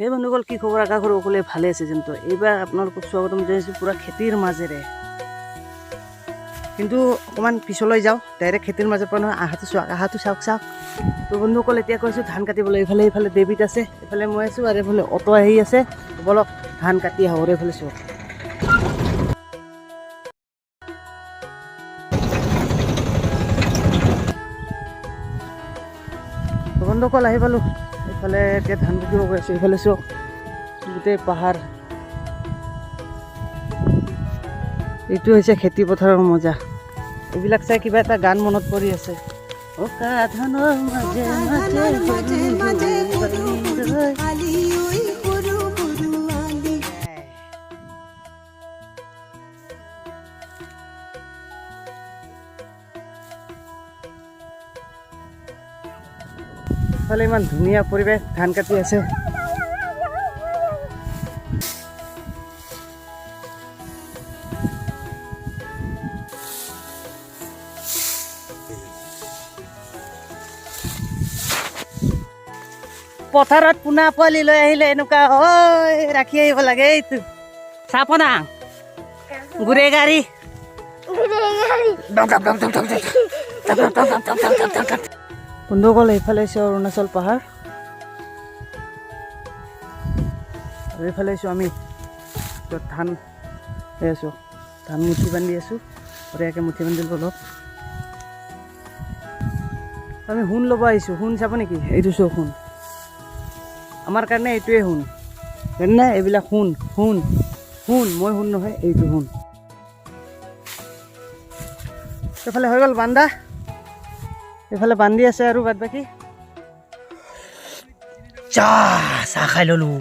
সেই বন্ধুসকল কি খবৰ? আশা কৰোঁ সকলোৱে ভালে আছে। কিন্তু এইবাৰ আপোনালোকক স্বাগতম জনাইছোঁ পূৰা খেতিৰ মাজেৰে। কিন্তু অকণমান পিছলৈ যাওঁ, ডাইৰেক্ট খেতিৰ মাজৰ পৰা নহয়। আহাটো চাওক। তো বন্ধুসকল এতিয়া কৈছোঁ ধান কাটিবলৈ। এইফালে ডেভিড আছে, এইফালে মই আছোঁ, আৰু এইফালে অটো আহি আছে। বলক ধান কাটি আহোঁ। এইফালে চাওক, বন্ধুসকল আহি পালোঁ। এইফালে এতিয়া ধান কাটিব গৈ আছোঁ। এইফালে চাওক গোটেই পাহাৰ। এইটো হৈছে খেতি পথাৰৰ মজা। এইবিলাক চাই কিবা এটা গান মনত পৰি আছে। ইফালে ইমান ধুনীয়া পৰিৱেশ, ধান কাটি আছে। পথাৰত পোনা পোৱালি লৈ আহিলে এনেকুৱা ৰাখি আহিব লাগে। এইটো চাপনা গুৰে গাড়ী বন্ধুসকল। এইফালে আছোঁ অৰুণাচল পাহাৰ, আৰু এইফালে আছোঁ আমি য'ত ধান আছোঁ। ধান মুঠি বান্ধি আছোঁ, বঢ়িয়াকৈ মুঠি বান্ধিলোঁ অলপ। আমি সোণ ল'ব আহিছোঁ। সোণ চাব নেকি? এইটো চাওক সোণ। আমাৰ কাৰণে এইটোৱে সোণ, জানে? এইবিলাক সোণ। মই সোণ নহয়, এইটো সোণ। এইফালে হৈ গ'ল বান্ধা, এইফালে বান্ধি আছে আৰু বাদ বাকী। চাহ খাই ল'লোঁ।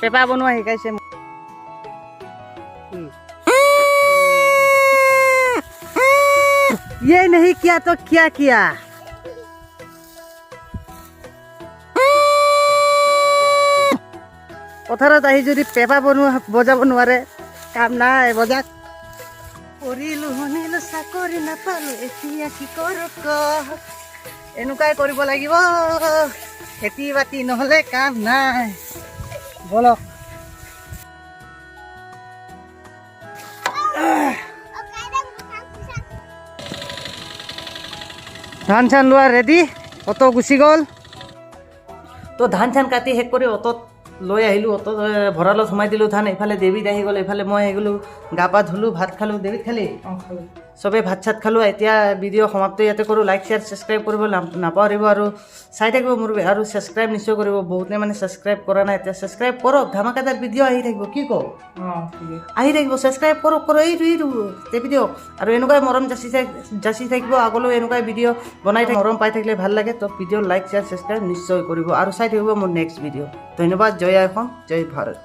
পেপা বনোৱা শিকাইছে। ये नहीं किया तो क्या किया? পথাৰত আহি যদি পেপা বজাব নোৱাৰে, কাম নাই। বজাক কৰিলোঁ শুনিলোঁ চাকৰি নাপালোঁ, এতিয়া কি কৰোঁ ক? এনেকুৱাই কৰিব লাগিব। খেতি বাতি নহ'লে কাম নাই। বলক ধান চান লোৱা ৰেডি। অটো গুচি গ'ল। তো ধান চান কাটি শেষ কৰি অটত লৈ আহিলোঁ। অটত ভঁৰালত সোমাই দিলোঁ ধান। এইফালে ডেভিড আহি গ'ল, এইফালে মই আহি গ'লোঁ। গা পা ধুলোঁ, ভাত খালোঁ। ডেভিড খালি? খালোঁ। চবেই ভাত চাত খালোঁ। এতিয়া ভিডিঅ' সমাপ্ত ইয়াতে কৰোঁ। লাইক শ্বেয়াৰ ছাবস্ক্ৰাইব কৰিব নাপাহৰিব, আৰু চাই থাকিব মোৰ। আৰু ছাবস্ক্ৰাইব নিশ্চয় কৰিব। বহুতে মানে ছাবস্ক্ৰাইব কৰা নাই, এতিয়া ছাবস্ক্ৰাইব কৰক। ধামাকাদাৰ ভিডিঅ' আহি থাকিব। কি কওঁ? আহি থাকিব। ছাবস্ক্ৰাইব কৰক। এইটো টেপি দিয়ক। আৰু এনেকুৱাই মৰম যাচি থাকিব। আগলৈ এনেকুৱাই ভিডিঅ' বনাই থাকিব। মৰম পাই থাকিলে ভাল লাগে। তো ভিডিঅ' লাইক শ্বেয়াৰ ছাবস্ক্ৰাইব নিশ্চয় কৰিব, আৰু চাই থাকিব মোৰ নেক্সট ভিডিঅ'। ধন্যবাদ। জয় আই অসম, জয় ভাৰত।